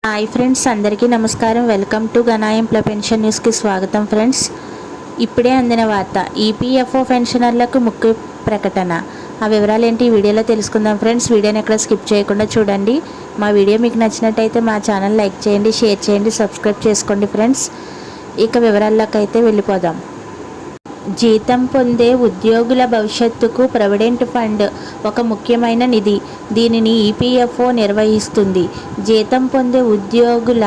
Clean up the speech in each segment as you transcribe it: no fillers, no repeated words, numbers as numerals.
Hi friends, అందరికీ నమస్కారం. Welcome to గణాయంప్ల pension న్యూస్కి స్వాగతం. ఫ్రెండ్స్, ఇప్పుడే అందిన వార్త. ఈపీఎఫ్ఓ పెన్షనర్లకు ముఖ్య ప్రకటన. ఆ వివరాలు ఏంటి ఈ వీడియోలో తెలుసుకుందాం. ఫ్రెండ్స్, వీడియోని ఎక్కడ స్కిప్ చేయకుండా చూడండి. మా వీడియో మీకు నచ్చినట్టయితే మా ఛానల్ లైక్ చేయండి, షేర్ చేయండి, సబ్స్క్రైబ్ చేసుకోండి. ఫ్రెండ్స్, ఇక వివరాల్లోకి అయితే వెళ్ళిపోదాం. జీతం పొందే ఉద్యోగుల భవిష్యత్తుకు ప్రావిడెంట్ ఫండ్ ఒక ముఖ్యమైన నిధి. దీనిని ఈపీఎఫ్ఓ నిర్వహిస్తుంది. జీతం పొందే ఉద్యోగుల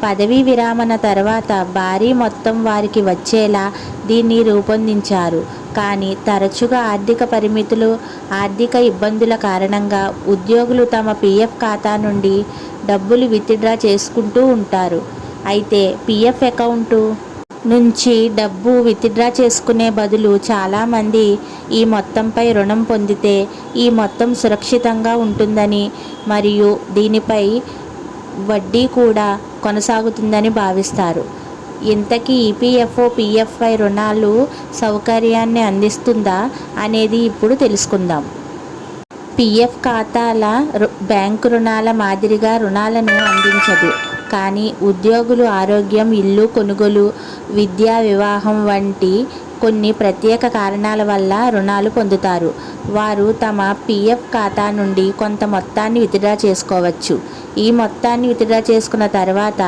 పదవీ విరమణ తర్వాత భారీ మొత్తం వారికి వచ్చేలా దీన్ని రూపొందించారు. కానీ తరచుగా ఆర్థిక పరిమితులు, ఆర్థిక ఇబ్బందుల కారణంగా ఉద్యోగులు తమ పీఎఫ్ ఖాతా నుండి డబ్బులు విత్డ్రా చేసుకుంటూ ఉంటారు. అయితే పీఎఫ్ అకౌంటు నుంచి డబ్బు విత్డ్రా చేసుకునే బదులు చాలామంది ఈ మొత్తంపై రుణం పొందితే ఈ మొత్తం సురక్షితంగా ఉంటుందని మరియు దీనిపై వడ్డీ కూడా కొనసాగుతుందని భావిస్తారు. ఇంతకీ ఈపీఎఫ్ఓ పీఎఫ్ఐ రుణాలు సౌకర్యాన్ని అందిస్తుందా అనేది ఇప్పుడు తెలుసుకుందాం. పీఎఫ్ ఖాతాల బ్యాంకు రుణాల మాదిరిగా రుణాలను అందించదు. కానీ ఉద్యోగులు ఆరోగ్యం, ఇల్లు కొనుగోలు, విద్య, వివాహం వంటి కొన్ని ప్రత్యేక కారణాల వల్ల రుణాలు పొందుతారు. వారు తమ పీఎఫ్ ఖాతా నుండి కొంత మొత్తాన్ని విత్డ్రా చేసుకోవచ్చు. ఈ మొత్తాన్ని విత్డ్రా చేసుకున్న తర్వాత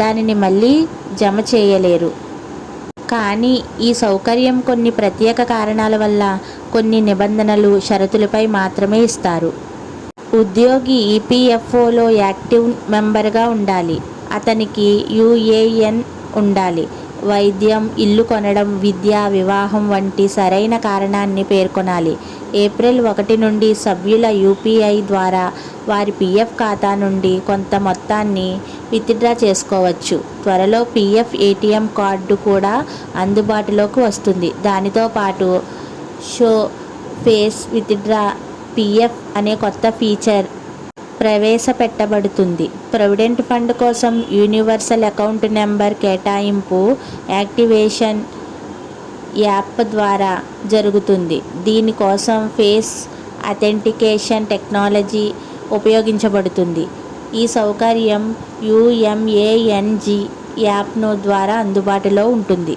దానిని మళ్ళీ జమ చేయలేరు. కానీ ఈ సౌకర్యం కొన్ని ప్రత్యేక కారణాల వల్ల, కొన్ని నిబంధనలు, షరతులపై మాత్రమే ఇస్తారు. ఉద్యోగి ఈపీఎఫ్ఓలో యాక్టివ్ మెంబర్గా ఉండాలి. అతనికి యూఏఎన్ ఉండాలి. వైద్యం, ఇల్లు కొనడం, విద్య, వివాహం వంటి సరైన కారణాన్ని పేర్కొనాలి. ఏప్రిల్ 1 నుండి సభ్యుల యూపీఐ ద్వారా వారి పీఎఫ్ ఖాతా నుండి కొంత మొత్తాన్ని విత్డ్రా చేసుకోవచ్చు. త్వరలో పీఎఫ్ ఏటీఎం కార్డు కూడా అందుబాటులోకి వస్తుంది. దానితో పాటు షో ఫేస్ విత్డ్రా పీఎఫ్ అనే కొత్త ఫీచర్ ప్రవేశపెట్టబడుతుంది. ప్రావిడెంట్ ఫండ్ కోసం యూనివర్సల్ అకౌంట్ నెంబర్ కేటాయింపు యాక్టివేషన్ యాప్ ద్వారా జరుగుతుంది. దీనికోసం ఫేస్ అథెంటికేషన్ టెక్నాలజీ ఉపయోగించబడుతుంది. ఈ సౌకర్యం యుఎంఏఎన్జీ యాప్ను ద్వారా అందుబాటులో ఉంటుంది.